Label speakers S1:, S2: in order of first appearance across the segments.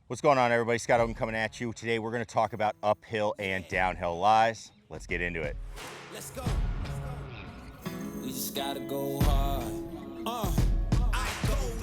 S1: What's going on, everybody? Scott Owen coming at you. Today we're going to talk about uphill and downhill lies. Let's get into it.
S2: Let's go. We just gotta go hard.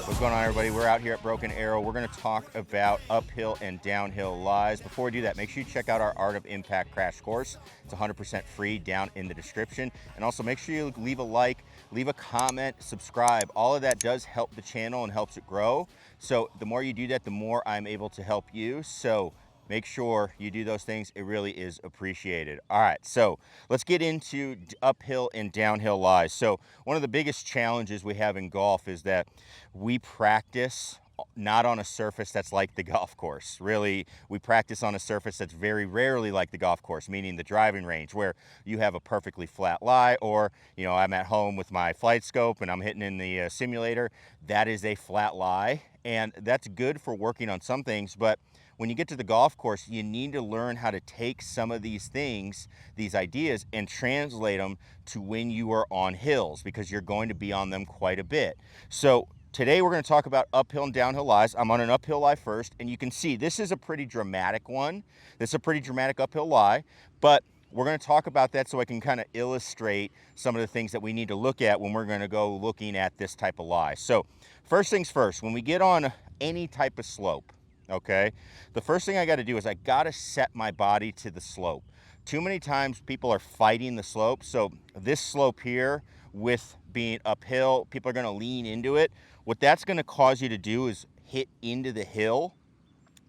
S1: What's going on, everybody? We're out here at Broken Arrow. We're going to talk about uphill and downhill lies. Before we do that, make sure you check out our Art of Impact crash course. It's 100% free down in the description. And also make sure you leave a like, leave a comment, subscribe. All of that does help the channel and helps it grow. So the more you do that, the more I'm able to help you. So make sure you do those things. It really is appreciated. All right, so let's get into uphill and downhill lies. So one of the biggest challenges we have in golf is that we practice not on a surface that's like the golf course. Really, we practice on a surface that's very rarely like the golf course, meaning the driving range, where you have a perfectly flat lie, or, you know, I'm at home with my flight scope and I'm hitting in the simulator. That is a flat lie, and that's good for working on some things, but when you get to the golf course, you need to learn how to take some of these things, these ideas, and translate them to when you are on hills, because you're going to be on them quite a bit. So today we're going to talk about uphill and downhill lies. I'm on an uphill lie first, and you can see this is a pretty dramatic one. This is a pretty dramatic uphill lie, but we're going to talk about that so I can kind of illustrate some of the things that we need to look at when we're going to go looking at this type of lie. So first things first, when we get on any type of slope, okay, the first thing I got to do is I got to set my body to the slope. Too many times people are fighting the slope. So this slope here, with being uphill, people are going to lean into it. What that's going to cause you to do is hit into the hill,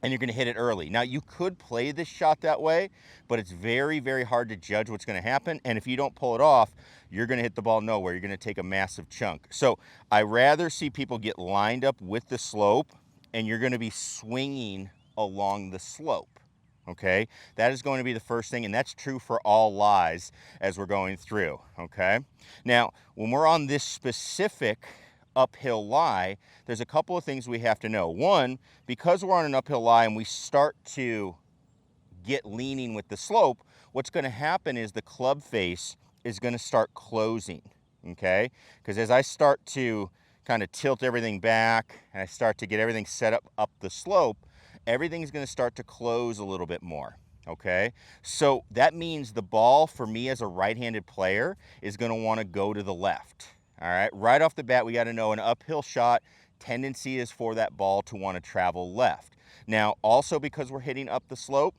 S1: and you're going to hit it early. Now, you could play this shot that way, but it's very, very hard to judge what's going to happen. And if you don't pull it off, you're going to hit the ball nowhere. You're going to take a massive chunk. So I rather see people get lined up with the slope, and you're going to be swinging along the slope. Okay, that is going to be the first thing, and that's true for all lies as we're going through. Okay, now when we're on this specific uphill lie, there's a couple of things we have to know. One, because we're on an uphill lie and we start to get leaning with the slope, what's going to happen is the club face is going to start closing. Okay, because as I start to kind of tilt everything back and I start to get everything set up the slope, everything's going to start to close a little bit more. Okay, so that means the ball, for me as a right-handed player, is going to want to go to the left. All right, right off the bat, we got to know an uphill shot tendency is for that ball to want to travel left. Now, also because we're hitting up the slope,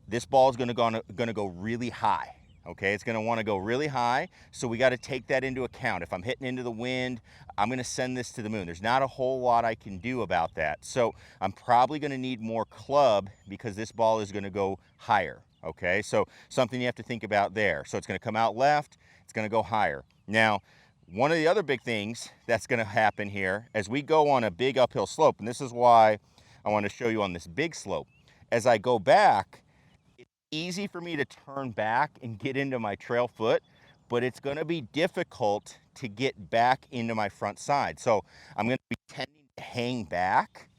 S1: this ball is going to go really high. Okay, it's going to want to go really high, so we got to take that into account. If I'm hitting into the wind, I'm going to send this to the moon. There's not a whole lot I can do about that. So I'm probably going to need more club because this ball is going to go higher. Okay, so something you have to think about there. So it's going to come out left, it's going to go higher. Now, one of the other big things that's going to happen here as we go on a big uphill slope, and this is why I want to show you on this big slope, as I go back, easy for me to turn back and get into my trail foot, but it's going to be difficult to get back into my front side. So I'm going to be tending to hang back,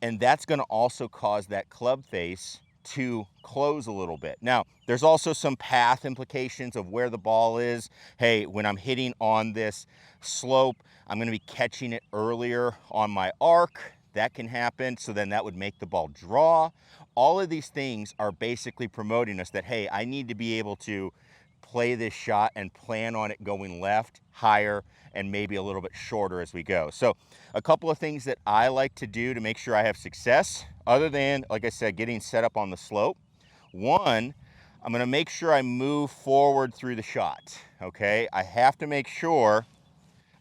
S1: and that's going to also cause that club face to close a little bit. Now, there's also some path implications of where the ball is. Hey, when I'm hitting on this slope, I'm going to be catching it earlier on my arc. That can happen, so then that would make the ball draw. All of these things are basically promoting us that, hey, I need to be able to play this shot and plan on it going left, higher, and maybe a little bit shorter as we go. So a couple of things that I like to do to make sure I have success, other than, like I said, getting set up on the slope. One, I'm going to make sure I move forward through the shot. Okay, I have to make sure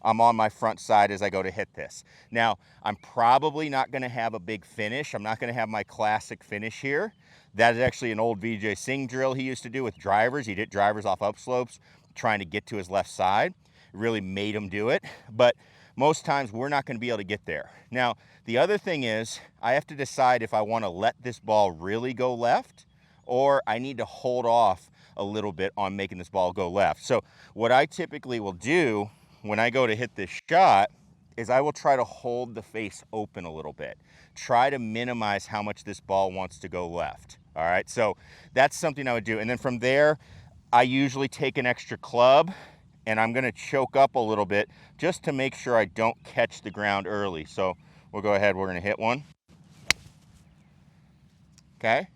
S1: I'm on my front side as I go to hit this. Now, I'm probably not going to have a big finish. I'm not going to have my classic finish here. That is actually an old Vijay Singh drill he used to do with drivers. He'd hit drivers off upslopes trying to get to his left side. It really made him do it. But most times we're not going to be able to get there. Now, the other thing is I have to decide if I want to let this ball really go left, or I need to hold off a little bit on making this ball go left. So what I typically will do when I go to hit this shot is I will try to hold the face open a little bit. Try to minimize how much this ball wants to go left. All right, so that's something I would do. And then from there, I usually take an extra club and I'm gonna choke up a little bit just to make sure I don't catch the ground early. So we'll go ahead, we're gonna hit one. Okay,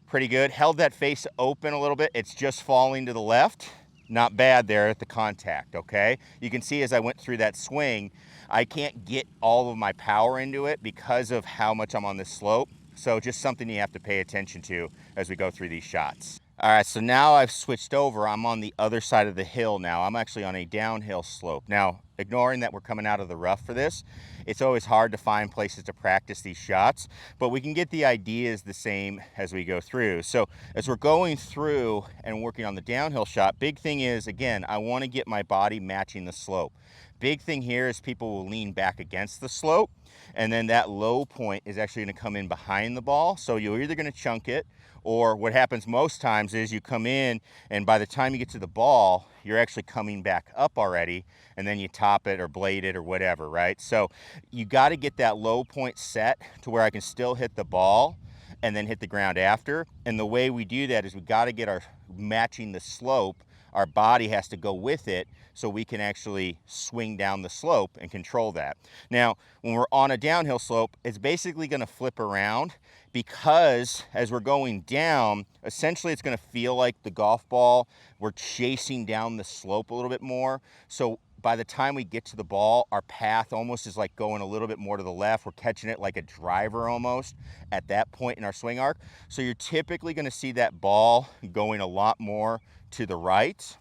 S1: pretty good. Held that face open a little bit. It's just falling to the left. Not bad there at the contact, okay? You can see as I went through that swing, I can't get all of my power into it because of how much I'm on this slope. So just something you have to pay attention to as we go through these shots. All right, so now I've switched over. I'm on the other side of the hill now. I'm actually on a downhill slope. Now, ignoring that we're coming out of the rough for this, it's always hard to find places to practice these shots, but we can get the ideas the same as we go through. So as we're going through and working on the downhill shot, big thing is, again, I want to get my body matching the slope. Big thing here is people will lean back against the slope, and then that low point is actually going to come in behind the ball. So you're either going to chunk it, or what happens most times is you come in, and by the time you get to the ball, you're actually coming back up already, and then you top it or blade it or whatever, right? So you got to get that low point set to where I can still hit the ball and then hit the ground after. And the way we do that is we got to get our matching the slope. Our body has to go with it so we can actually swing down the slope and control that. Now, when we're on a downhill slope, it's basically going to flip around, because as we're going down, essentially it's going to feel like the golf ball, we're chasing down the slope a little bit more. So by the time we get to the ball, our path almost is like going a little bit more to the left. We're catching it like a driver almost at that point in our swing arc. So you're typically going to see that ball going a lot more to the right.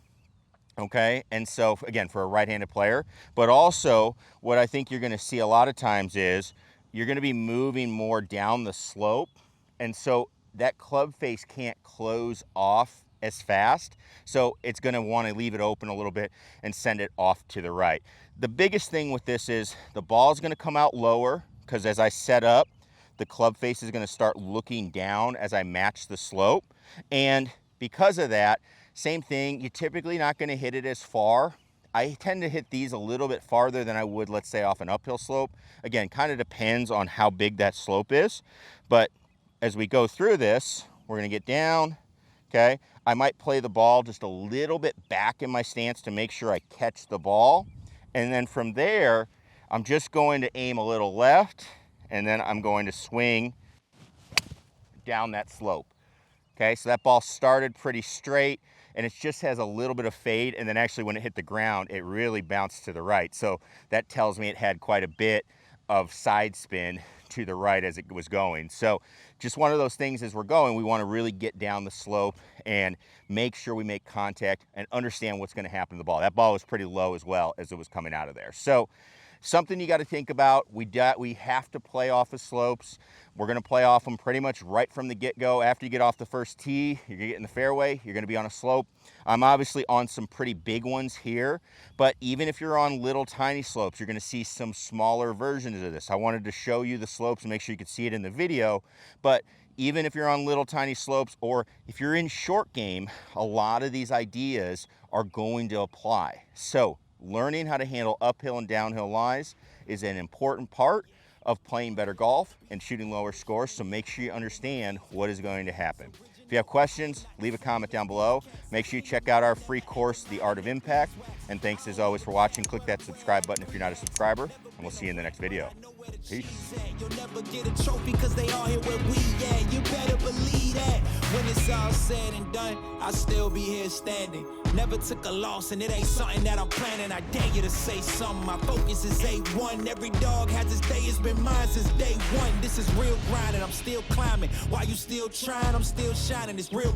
S1: Okay, and so again, for a right-handed player, but also what I think you're going to see a lot of times is you're going to be moving more down the slope, and so that club face can't close off as fast, so it's going to want to leave it open a little bit and send it off to the right. The biggest thing with this is the ball is going to come out lower, because as I set up, the club face is going to start looking down as I match the slope, and because of that, same thing, you're typically not going to hit it as far. I tend to hit these a little bit farther than I would, let's say, off an uphill slope. Again, kind of depends on how big that slope is. But as we go through this, we're going to get down, okay? I might play the ball just a little bit back in my stance to make sure I catch the ball. And then from there, I'm just going to aim a little left, and then I'm going to swing down that slope. Okay, so that ball started pretty straight, and it just has a little bit of fade, and then actually when it hit the ground, it really bounced to the right. So that tells me it had quite a bit of side spin to the right as it was going. So just one of those things as we're going, we want to really get down the slope and make sure we make contact and understand what's going to happen to the ball. That ball was pretty low as well as it was coming out of there. So something you got to think about, we have to play off of slopes. We're going to play off them pretty much right from the get-go. After you get off the first tee, you're going to get in the fairway, you're going to be on a slope. I'm obviously on some pretty big ones here, but even if you're on little tiny slopes, you're going to see some smaller versions of this. I wanted to show you the slopes and make sure you could see it in the video, but even if you're on little tiny slopes, or if you're in short game, a lot of these ideas are going to apply. So learning how to handle uphill and downhill lies is an important part of playing better golf and shooting lower scores, so make sure you understand what is going to happen. If you have questions, leave a comment down below. Make sure you check out our free course, The Art of Impact. And thanks as always for watching. Click that subscribe button if you're not a subscriber, and we'll see you in the next video. Peace.
S2: You'll never get a trophy because they all here where we at. You better believe that. When it's all said and done, I'll still be here standing. Never took a loss, and it ain't something that I'm planning. I dare you to say something. My focus is A1. Every dog has its day. It's been mine since day one. This is real grind, and I'm still climbing. While you still trying, I'm still shining. It's real.